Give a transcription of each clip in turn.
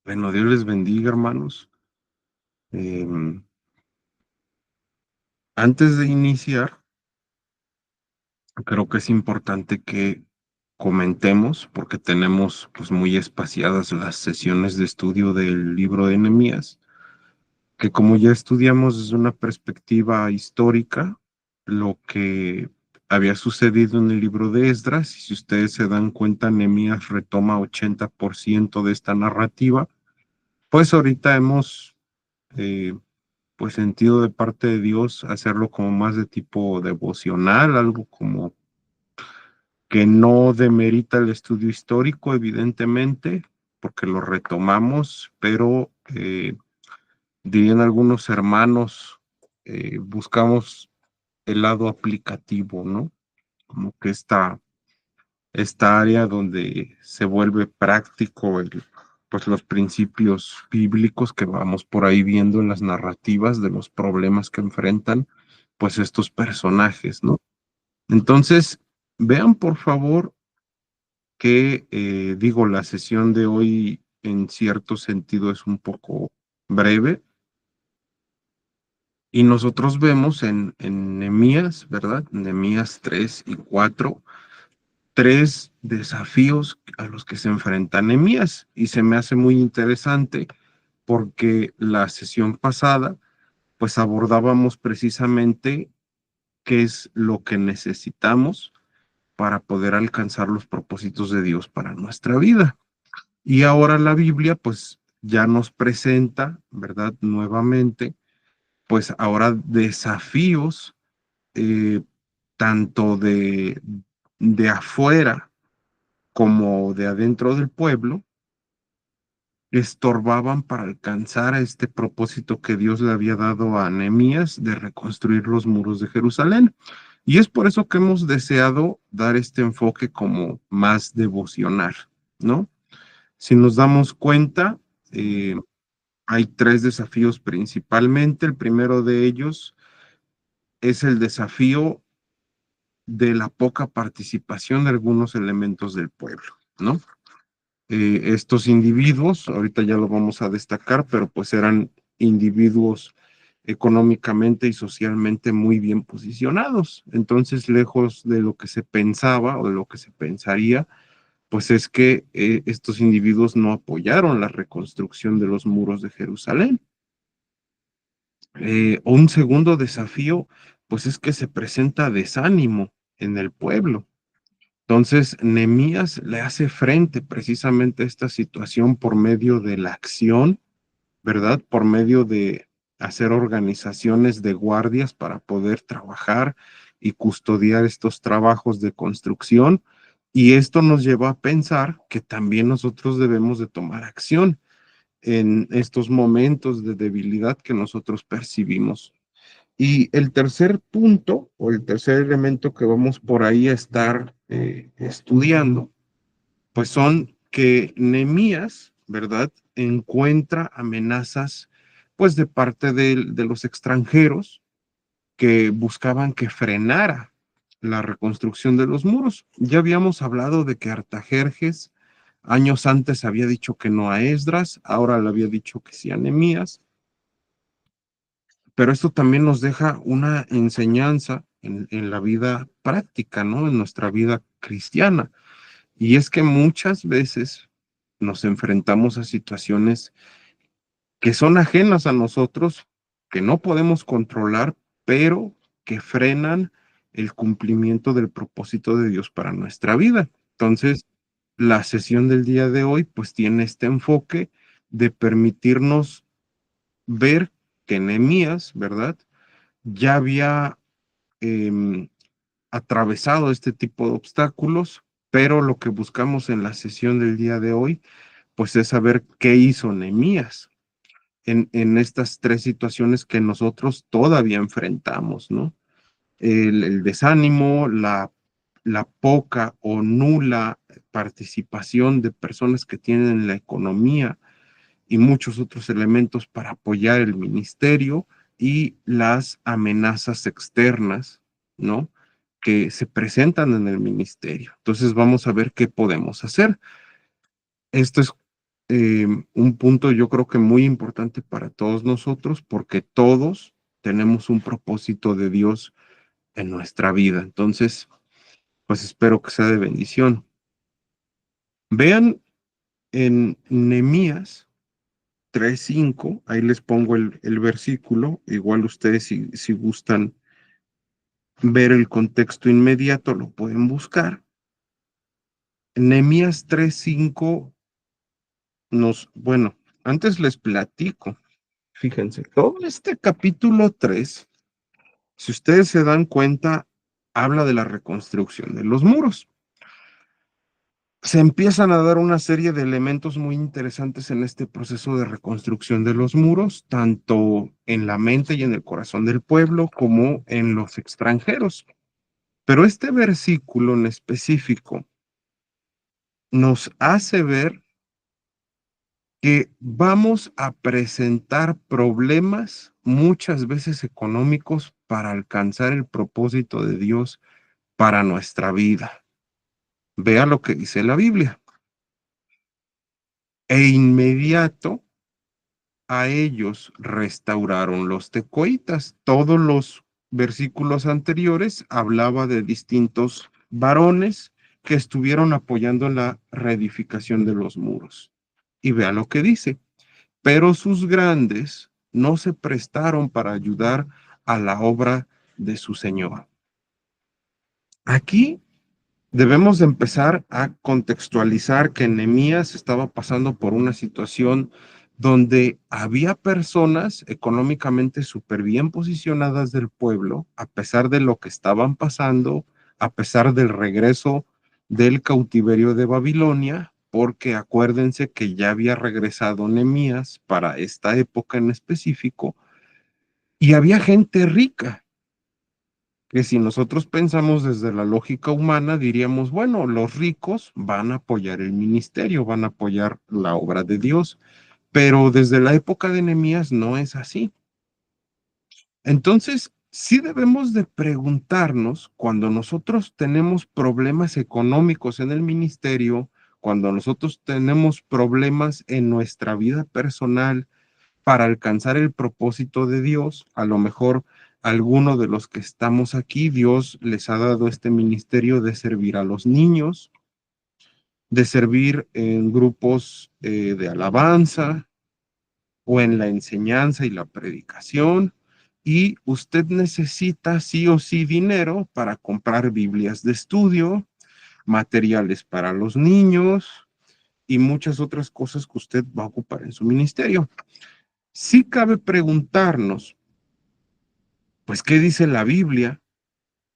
Bueno, Dios les bendiga, hermanos. Em, Antes de iniciar, creo que es importante que comentemos, porque tenemos pues muy espaciadas las sesiones de estudio del libro de Nehemías, que como ya estudiamos desde una perspectiva histórica, lo que había sucedido en el libro de Esdras, y si ustedes se dan cuenta, Nehemías retoma 80% de esta narrativa, pues ahorita hemos eh, pues sentido de parte de Dios hacerlo como más de tipo devocional, algo como que no demerita el estudio histórico, evidentemente, porque lo retomamos, pero dirían algunos hermanos, buscamos el lado aplicativo, ¿no? Como que esta área donde se vuelve práctico pues los principios bíblicos que vamos por ahí viendo en las narrativas de los problemas que enfrentan pues estos personajes, ¿no? Entonces, vean por favor que, digo, la sesión de hoy en cierto sentido es un poco breve y nosotros vemos en Nehemías, ¿verdad? Nehemías 3 y 4 tres desafíos a los que se enfrenta Nehemías y se me hace muy interesante porque la sesión pasada pues abordábamos precisamente qué es lo que necesitamos para poder alcanzar los propósitos de Dios para nuestra vida. Y ahora la Biblia pues ya nos presenta, ¿verdad? Nuevamente, pues ahora desafíos eh, tanto de afuera como de adentro del pueblo, estorbaban para alcanzar a este propósito que Dios le había dado a Nehemías de reconstruir los muros de Jerusalén. Y es por eso que hemos deseado dar este enfoque como más devocional, ¿no? Si nos damos cuenta, eh, hay tres desafíos principalmente. El primero de ellos es el desafío de la poca participación de algunos elementos del pueblo, ¿no? Estos individuos, ahorita ya lo vamos a destacar, pero pues eran individuos económicamente y socialmente muy bien posicionados. Entonces, lejos de lo que se pensaba o de lo que se pensaría, pues es que estos individuos no apoyaron la reconstrucción de los muros de Jerusalén. Un segundo desafío, pues es que se presenta desánimo en el pueblo. Entonces, Nehemías le hace frente precisamente a esta situación por medio de la acción, ¿verdad? Por medio de hacer organizaciones de guardias para poder trabajar y custodiar estos trabajos de construcción. Y esto nos lleva a pensar que también nosotros debemos de tomar acción en estos momentos de debilidad que nosotros percibimos. Y el tercer punto o el tercer elemento que vamos por ahí a estar estudiando, pues son que Nehemías, ¿verdad? Encuentra amenazas, pues de parte de los extranjeros que buscaban que frenara la reconstrucción de los muros. Ya habíamos hablado de que Artajerjes años antes había dicho que no a Esdras, ahora le había dicho que sí a Nehemías, pero esto también nos deja una enseñanza en la vida práctica, ¿no? En nuestra vida cristiana. Y es que muchas veces nos enfrentamos a situaciones que son ajenas a nosotros, que no podemos controlar, pero que frenan el cumplimiento del propósito de Dios para nuestra vida. Entonces, la sesión del día de hoy, pues tiene este enfoque de permitirnos ver que Nehemías, ¿verdad? Ya había eh, atravesado este tipo de obstáculos, pero lo que buscamos en la sesión del día de hoy, pues es saber qué hizo Nehemías en estas tres situaciones que nosotros todavía enfrentamos, ¿no? El desánimo, la poca o nula participación de personas que tienen la economía y muchos otros elementos para apoyar el ministerio y las amenazas externas, ¿no? Que se presentan en el ministerio. Entonces vamos a ver qué podemos hacer. Esto es un punto yo creo que muy importante para todos nosotros, porque todos tenemos un propósito de Dios en nuestra vida. Entonces, pues espero que sea de bendición. Vean en Nehemías 3:5, ahí les pongo el versículo, igual ustedes si gustan ver el contexto inmediato, lo pueden buscar. Nehemías 3:5 bueno, antes les platico, fíjense, todo este capítulo 3, si ustedes se dan cuenta, habla de la reconstrucción de los muros. Se empiezan a dar una serie de elementos muy interesantes en este proceso de reconstrucción de los muros, tanto en la mente y en el corazón del pueblo como en los extranjeros. Pero este versículo en específico nos hace ver que vamos a presentar problemas muchas veces económicos para alcanzar el propósito de Dios para nuestra vida. Vea lo que dice la Biblia. E inmediato a ellos restauraron los tecoitas. Todos los versículos anteriores hablaba de distintos varones que estuvieron apoyando en la reedificación de los muros. Y vea lo que dice. Pero sus grandes no se prestaron para ayudar a la obra de su Señor. Aquí debemos de empezar a contextualizar que Nehemías estaba pasando por una situación donde había personas económicamente súper bien posicionadas del pueblo, a pesar de lo que estaban pasando, a pesar del regreso del cautiverio de Babilonia, porque acuérdense que ya había regresado Nehemías para esta época en específico, y había gente rica que si nosotros pensamos desde la lógica humana, diríamos, bueno, los ricos van a apoyar el ministerio, van a apoyar la obra de Dios, pero desde la época de Nehemías no es así. Entonces, sí debemos de preguntarnos cuando nosotros tenemos problemas económicos en el ministerio, cuando nosotros tenemos problemas en nuestra vida personal, para alcanzar el propósito de Dios. A lo mejor alguno de los que estamos aquí, Dios les ha dado este ministerio de servir a los niños, de servir en grupos de alabanza o en la enseñanza y la predicación. Y usted necesita sí o sí dinero para comprar Biblias de estudio, materiales para los niños y muchas otras cosas que usted va a ocupar en su ministerio. Sí cabe preguntarnos, pues, ¿qué dice la Biblia?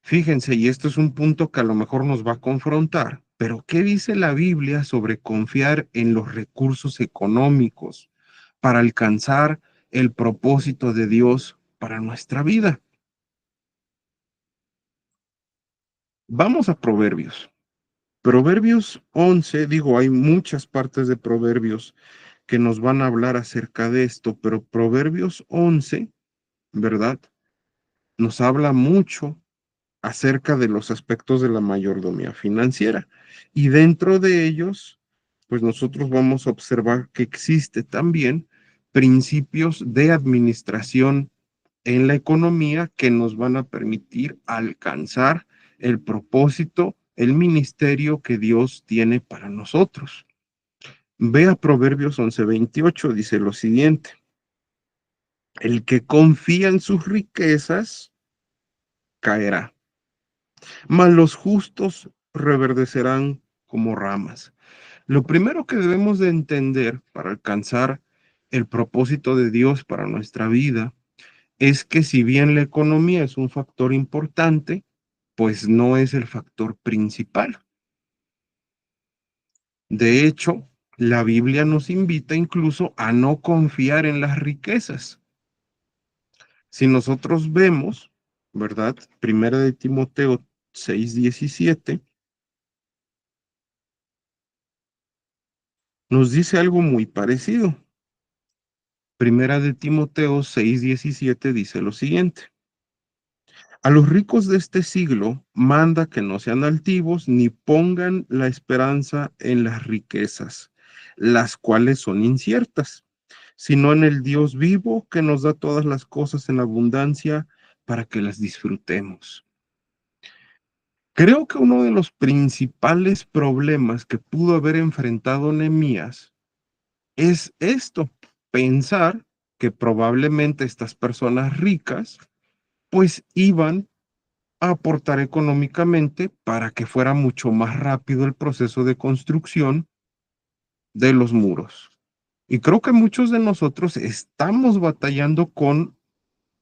Fíjense, y esto es un punto que a lo mejor nos va a confrontar, pero ¿qué dice la Biblia sobre confiar en los recursos económicos para alcanzar el propósito de Dios para nuestra vida? Vamos a Proverbios. Proverbios 11, digo, hay muchas partes de Proverbios que nos van a hablar acerca de esto, pero Proverbios 11, ¿verdad? Nos habla mucho acerca de los aspectos de la mayordomía financiera. Y dentro de ellos, pues nosotros vamos a observar que existe también principios de administración en la economía que nos van a permitir alcanzar el propósito, el ministerio que Dios tiene para nosotros. Vea Proverbios 11:28, dice lo siguiente: el que confía en sus riquezas caerá, mas los justos reverdecerán como ramas. Lo primero que debemos de entender para alcanzar el propósito de Dios para nuestra vida es que si bien la economía es un factor importante, pues no es el factor principal. De hecho, la Biblia nos invita incluso a no confiar en las riquezas. Si nosotros vemos, ¿verdad? Primera de Timoteo 6:17 nos dice algo muy parecido. Primera de Timoteo 6:17 dice lo siguiente: a los ricos de este siglo manda que no sean altivos ni pongan la esperanza en las riquezas, las cuales son inciertas, sino en el Dios vivo que nos da todas las cosas en abundancia para que las disfrutemos. Creo que uno de los principales problemas que pudo haber enfrentado Nehemías es esto, pensar que probablemente estas personas ricas pues iban a aportar económicamente para que fuera mucho más rápido el proceso de construcción de los muros. Y creo que muchos de nosotros estamos batallando con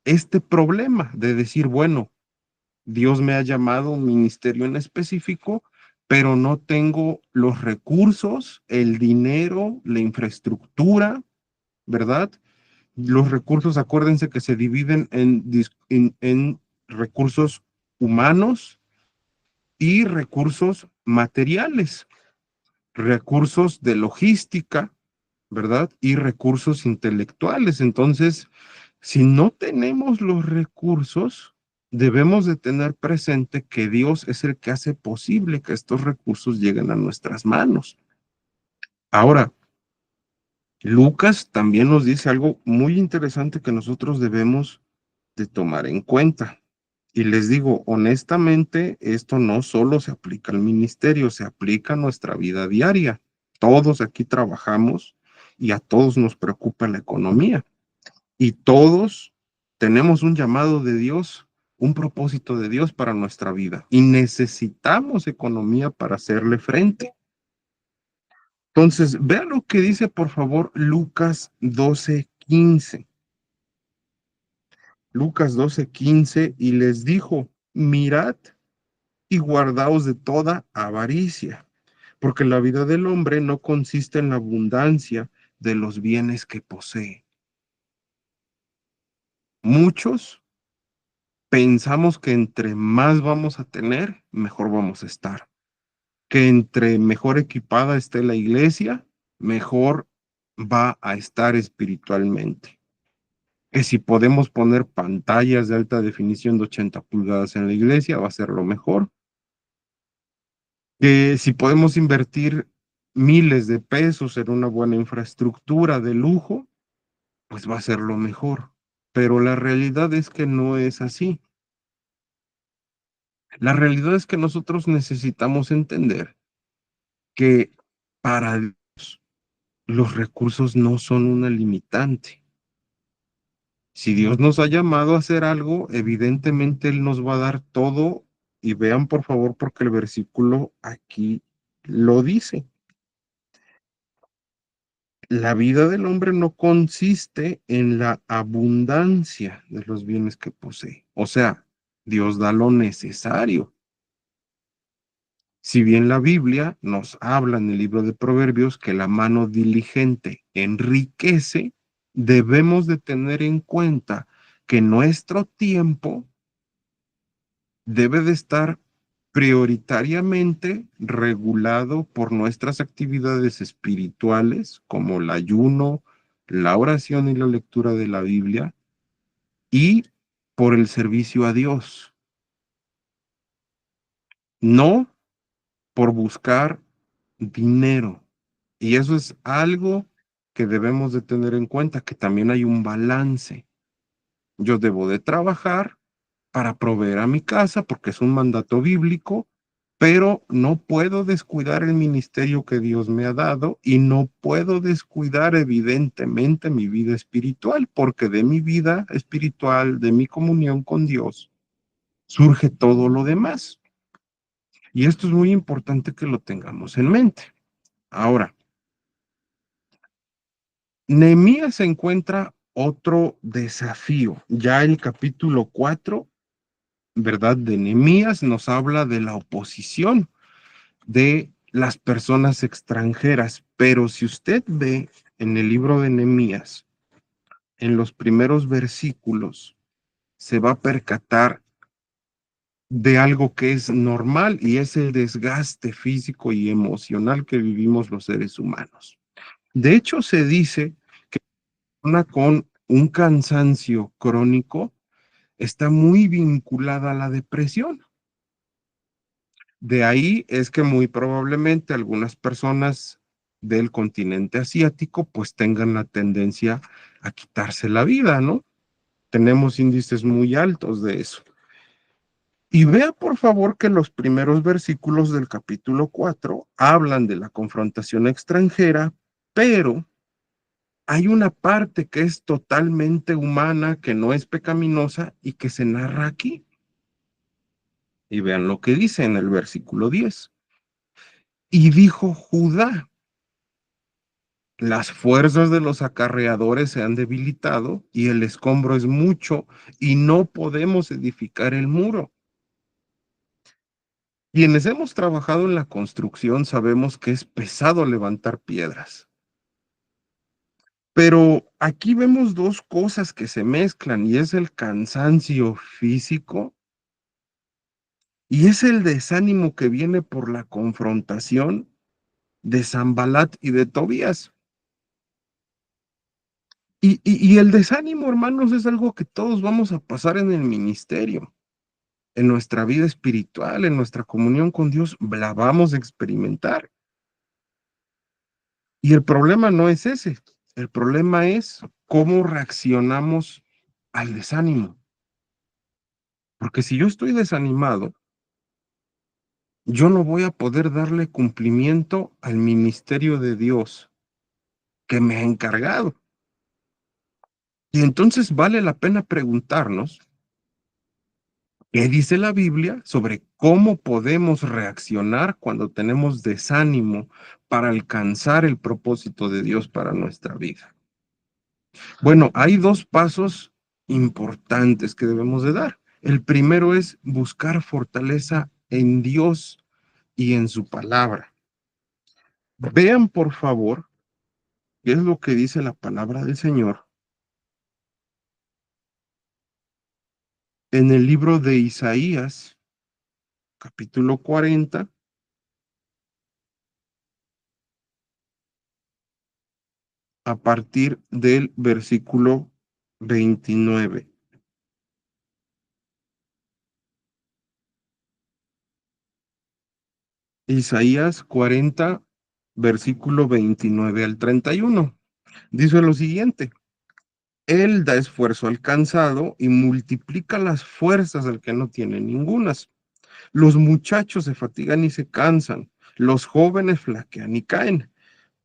este problema de decir, bueno, Dios me ha llamado a un ministerio en específico, pero no tengo los recursos, el dinero, la infraestructura, ¿verdad? Los recursos, acuérdense que se dividen en recursos humanos y recursos materiales, recursos de logística, ¿verdad? Y recursos intelectuales. Entonces, si no tenemos los recursos, debemos de tener presente que Dios es el que hace posible que estos recursos lleguen a nuestras manos. Ahora, Lucas también nos dice algo muy interesante que nosotros debemos de tomar en cuenta. Y les digo, honestamente, esto no solo se aplica al ministerio, se aplica a nuestra vida diaria. Todos aquí trabajamos y a todos nos preocupa la economía. Y todos tenemos un llamado de Dios, un propósito de Dios para nuestra vida. Y necesitamos economía para hacerle frente. Entonces, vean lo que dice, por favor, Lucas 12:15. Lucas 12:15, y les dijo, mirad y guardaos de toda avaricia, porque la vida del hombre no consiste en la abundancia de los bienes que posee. Muchos pensamos que entre más vamos a tener, mejor vamos a estar, que entre mejor equipada esté la iglesia, mejor va a estar espiritualmente. Que si podemos poner pantallas de alta definición de 80 pulgadas en la iglesia, va a ser lo mejor. Que si podemos invertir miles de pesos en una buena infraestructura de lujo, pues va a ser lo mejor. Pero la realidad es que no es así. La realidad es que nosotros necesitamos entender que para Dios los recursos no son una limitante. Si Dios nos ha llamado a hacer algo, evidentemente Él nos va a dar todo. Y vean por favor porque el versículo aquí lo dice. La vida del hombre no consiste en la abundancia de los bienes que posee. O sea, Dios da lo necesario. Si bien la Biblia nos habla en el libro de Proverbios que la mano diligente enriquece, debemos de tener en cuenta que nuestro tiempo debe de estar prioritariamente regulado por nuestras actividades espirituales, como el ayuno, la oración y la lectura de la Biblia, y por el servicio a Dios, no por buscar dinero. Y eso es algo que debemos de tener en cuenta, que también hay un balance. Yo debo de trabajar para proveer a mi casa porque es un mandato bíblico, pero no puedo descuidar el ministerio que Dios me ha dado y no puedo descuidar evidentemente mi vida espiritual, porque de mi vida espiritual, de mi comunión con Dios, surge todo lo demás. Y esto es muy importante que lo tengamos en mente. Ahora, Nehemías se encuentra otro desafío. Ya el capítulo 4, ¿verdad? De Nehemías nos habla de la oposición de las personas extranjeras. Pero si usted ve en el libro de Nehemías, en los primeros versículos, se va a percatar de algo que es normal y es el desgaste físico y emocional que vivimos los seres humanos. De hecho, se dice que una con un cansancio crónico está muy vinculada a la depresión. De ahí es que muy probablemente algunas personas del continente asiático, pues tengan la tendencia a quitarse la vida, ¿no? Tenemos índices muy altos de eso. Y vea por favor que los primeros versículos del capítulo 4 hablan de la confrontación extranjera, pero hay una parte que es totalmente humana, que no es pecaminosa y que se narra aquí. Y vean lo que dice en el versículo 10. Y dijo Judá, las fuerzas de los acarreadores se han debilitado y el escombro es mucho y no podemos edificar el muro. Quienes hemos trabajado en la construcción sabemos que es pesado levantar piedras. Pero aquí vemos dos cosas que se mezclan y es el cansancio físico y es el desánimo que viene por la confrontación de Sanbalat y de Tobías. Y el desánimo, hermanos, es algo que todos vamos a pasar en el ministerio, en nuestra vida espiritual, en nuestra comunión con Dios, la vamos a experimentar. Y el problema no es ese, el problema es cómo reaccionamos al desánimo. Porque si yo estoy desanimado, yo no voy a poder darle cumplimiento al ministerio de Dios que me ha encargado. Y entonces vale la pena preguntarnos qué dice la Biblia sobre cómo podemos reaccionar cuando tenemos desánimo para alcanzar el propósito de Dios para nuestra vida. Bueno, hay dos pasos importantes que debemos de dar. El primero es buscar fortaleza en Dios y en su palabra. Vean, por favor, qué es lo que dice la palabra del Señor en el libro de Isaías, capítulo 40, a partir del versículo 29. Isaías 40, versículo 29 al 31. Dice lo siguiente: Él da esfuerzo al cansado y multiplica las fuerzas al que no tiene ningunas. Los muchachos se fatigan y se cansan, los jóvenes flaquean y caen,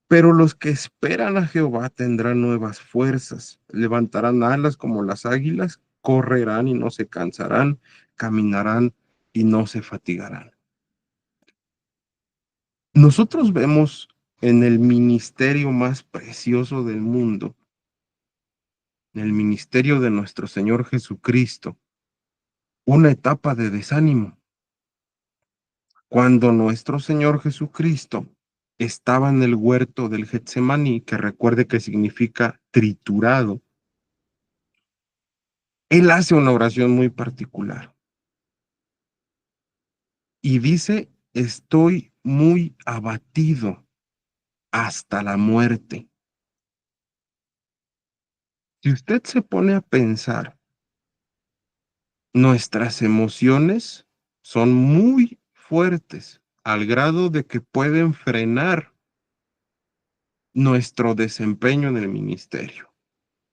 pero los que esperan a Jehová tendrán nuevas fuerzas, levantarán alas como las águilas, correrán y no se cansarán, caminarán y no se fatigarán. Nosotros vemos en el ministerio más precioso del mundo, en el ministerio de nuestro Señor Jesucristo, una etapa de desánimo, cuando nuestro Señor Jesucristo estaba en el huerto del Getsemaní, que recuerde que significa triturado. Él hace una oración muy particular y dice: estoy muy abatido hasta la muerte. Si usted se pone a pensar, nuestras emociones son muy fuertes al grado de que pueden frenar nuestro desempeño en el ministerio,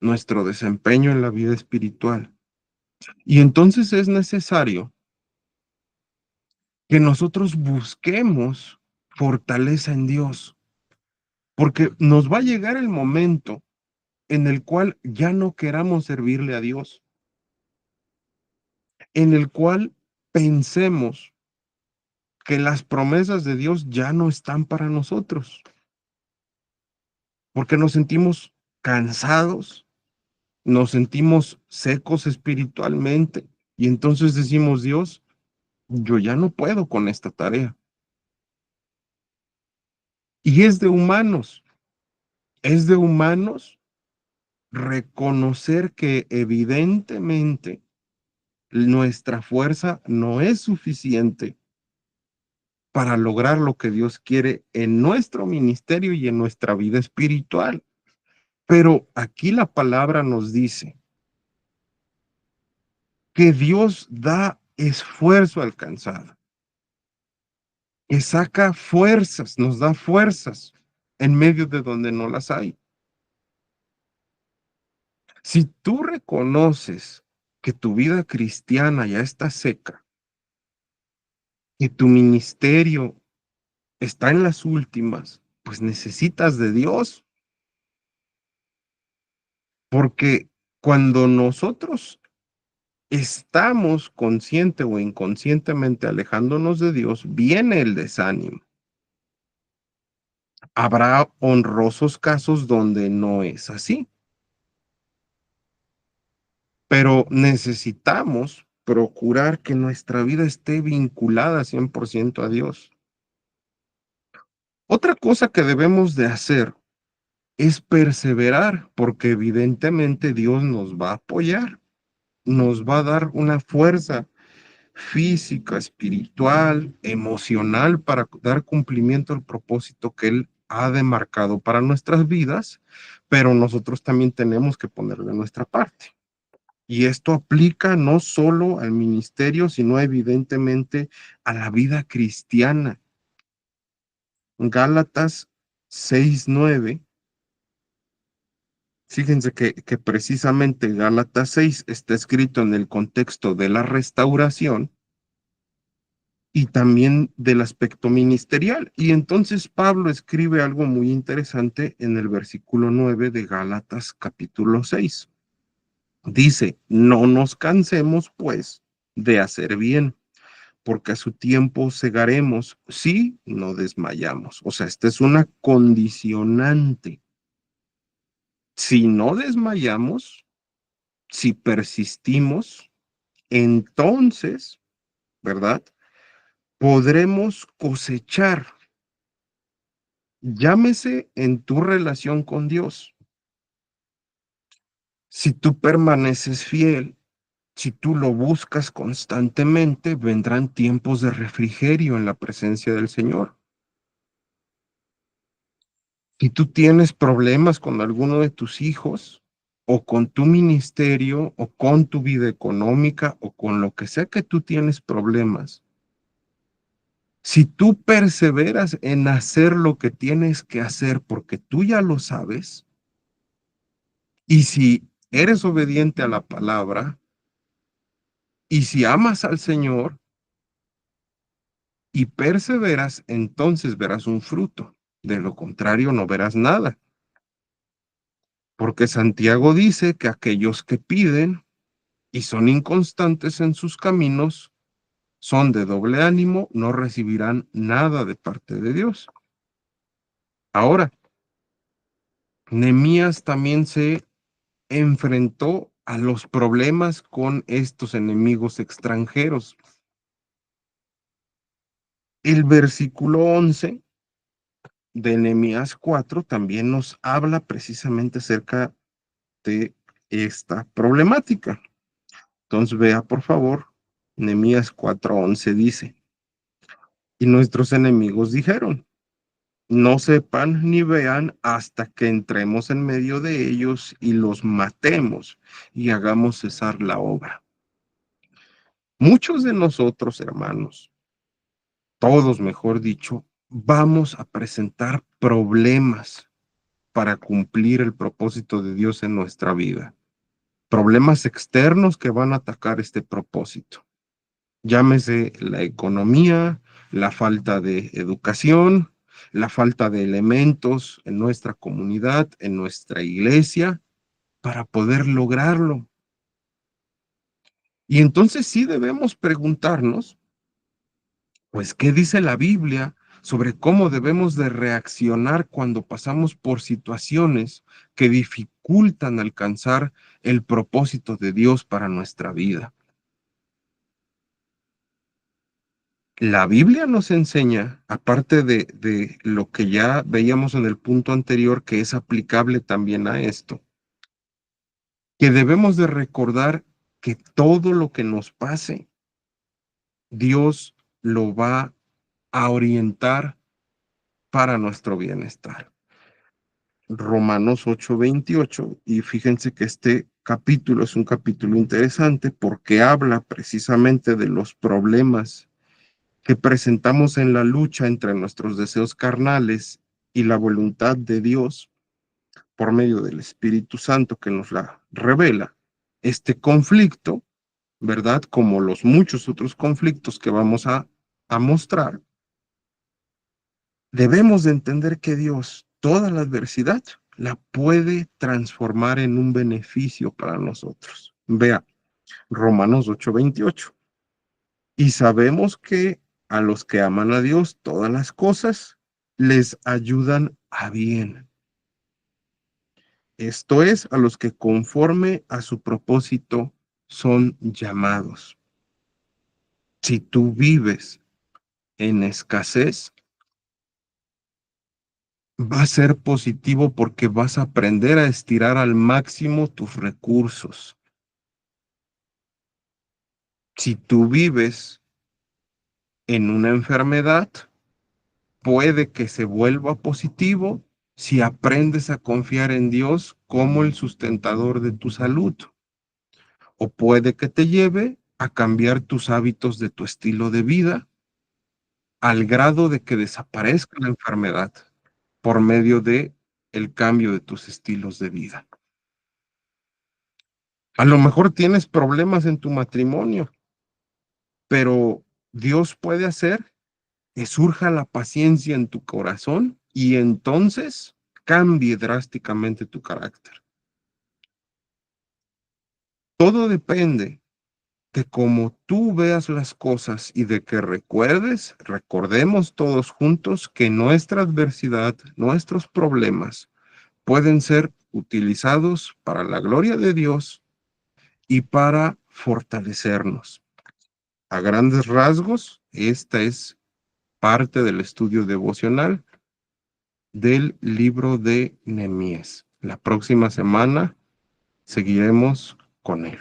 nuestro desempeño en la vida espiritual. Y entonces es necesario que nosotros busquemos fortaleza en Dios, porque nos va a llegar el momento en el cual ya no queramos servirle a Dios, en el cual pensemos que las promesas de Dios ya no están para nosotros, porque nos sentimos cansados, nos sentimos secos espiritualmente y entonces decimos: Dios, yo ya no puedo con esta tarea. Y es de humanos reconocer que evidentemente nuestra fuerza no es suficiente para lograr lo que Dios quiere en nuestro ministerio y en nuestra vida espiritual. Pero aquí la palabra nos dice que Dios da esfuerzo al cansado, que saca fuerzas, nos da fuerzas. en medio de donde no las hay. Si tú reconoces que tu vida cristiana ya está seca, que tu ministerio está en las últimas, pues necesitas de Dios, porque cuando nosotros estamos consciente o inconscientemente alejándonos de Dios, viene el desánimo. Habrá honrosos casos donde no es así, pero necesitamos procurar que nuestra vida esté vinculada 100% a Dios. Otra cosa que debemos de hacer es perseverar, porque evidentemente Dios nos va a apoyar, nos va a dar una fuerza física, espiritual, emocional para dar cumplimiento al propósito que Él ha demarcado para nuestras vidas, pero nosotros también tenemos que ponerle nuestra parte. Y esto aplica no solo al ministerio, sino evidentemente a la vida cristiana. Gálatas 6:9. Fíjense que precisamente Gálatas 6 está escrito en el contexto de la restauración y también del aspecto ministerial. Y entonces Pablo escribe algo muy interesante en el versículo 9 de Gálatas capítulo 6. Dice, no nos cansemos pues de hacer bien, porque a su tiempo segaremos si no desmayamos. O sea, esta es una condicionante. Si no desmayamos, si persistimos, entonces, ¿verdad? Podremos cosechar, llámese en tu relación con Dios. Si tú permaneces fiel, si tú lo buscas constantemente, vendrán tiempos de refrigerio en la presencia del Señor. Si tú tienes problemas con alguno de tus hijos, o con tu ministerio, o con tu vida económica, o con lo que sea que tú tienes problemas, si tú perseveras en hacer lo que tienes que hacer porque tú ya lo sabes, y si eres obediente a la palabra, y si amas al Señor y perseveras, entonces verás un fruto. De lo contrario, no verás nada. Porque Santiago dice que aquellos que piden y son inconstantes en sus caminos, son de doble ánimo, no recibirán nada de parte de Dios. Ahora, Nehemías también se enfrentó a los problemas con estos enemigos extranjeros. El versículo 11 de Nehemías 4 también nos habla precisamente acerca de esta problemática. Entonces vea, por favor, Nehemías 4:11 dice, y nuestros enemigos dijeron, no sepan ni vean hasta que entremos en medio de ellos y los matemos y hagamos cesar la obra. Muchos de nosotros, hermanos, todos mejor dicho, vamos a presentar problemas para cumplir el propósito de Dios en nuestra vida. Problemas externos que van a atacar este propósito. Llámese la economía, la falta de educación, la falta de elementos en nuestra comunidad, en nuestra iglesia, para poder lograrlo. Y entonces sí debemos preguntarnos, pues, ¿qué dice la Biblia sobre cómo debemos de reaccionar cuando pasamos por situaciones que dificultan alcanzar el propósito de Dios para nuestra vida? La Biblia nos enseña, aparte de lo que ya veíamos en el punto anterior, que es aplicable también a esto, que debemos de recordar que todo lo que nos pase, Dios lo va a orientar para nuestro bienestar. Romanos 8:28, y fíjense que este capítulo es un capítulo interesante porque habla precisamente de los problemas que presentamos en la lucha entre nuestros deseos carnales y la voluntad de Dios por medio del Espíritu Santo que nos la revela, este conflicto, ¿verdad? Como los muchos otros conflictos que vamos a mostrar, debemos de entender que Dios toda la adversidad la puede transformar en un beneficio para nosotros. Vea, Romanos 8:28. Y sabemos que a los que aman a Dios, todas las cosas les ayudan a bien. Esto es, a los que conforme a su propósito son llamados. Si tú vives en escasez, va a ser positivo porque vas a aprender a estirar al máximo tus recursos. Si tú vives en una enfermedad, puede que se vuelva positivo si aprendes a confiar en Dios como el sustentador de tu salud. O puede que te lleve a cambiar tus hábitos de tu estilo de vida al grado de que desaparezca la enfermedad por medio de el cambio de tus estilos de vida. A lo mejor tienes problemas en tu matrimonio, pero Dios puede hacer que surja la paciencia en tu corazón y entonces cambie drásticamente tu carácter. Todo depende de cómo tú veas las cosas y de que recordemos todos juntos que nuestra adversidad, nuestros problemas pueden ser utilizados para la gloria de Dios y para fortalecernos. A grandes rasgos, esta es parte del estudio devocional del libro de Nehemías. La próxima semana seguiremos con él.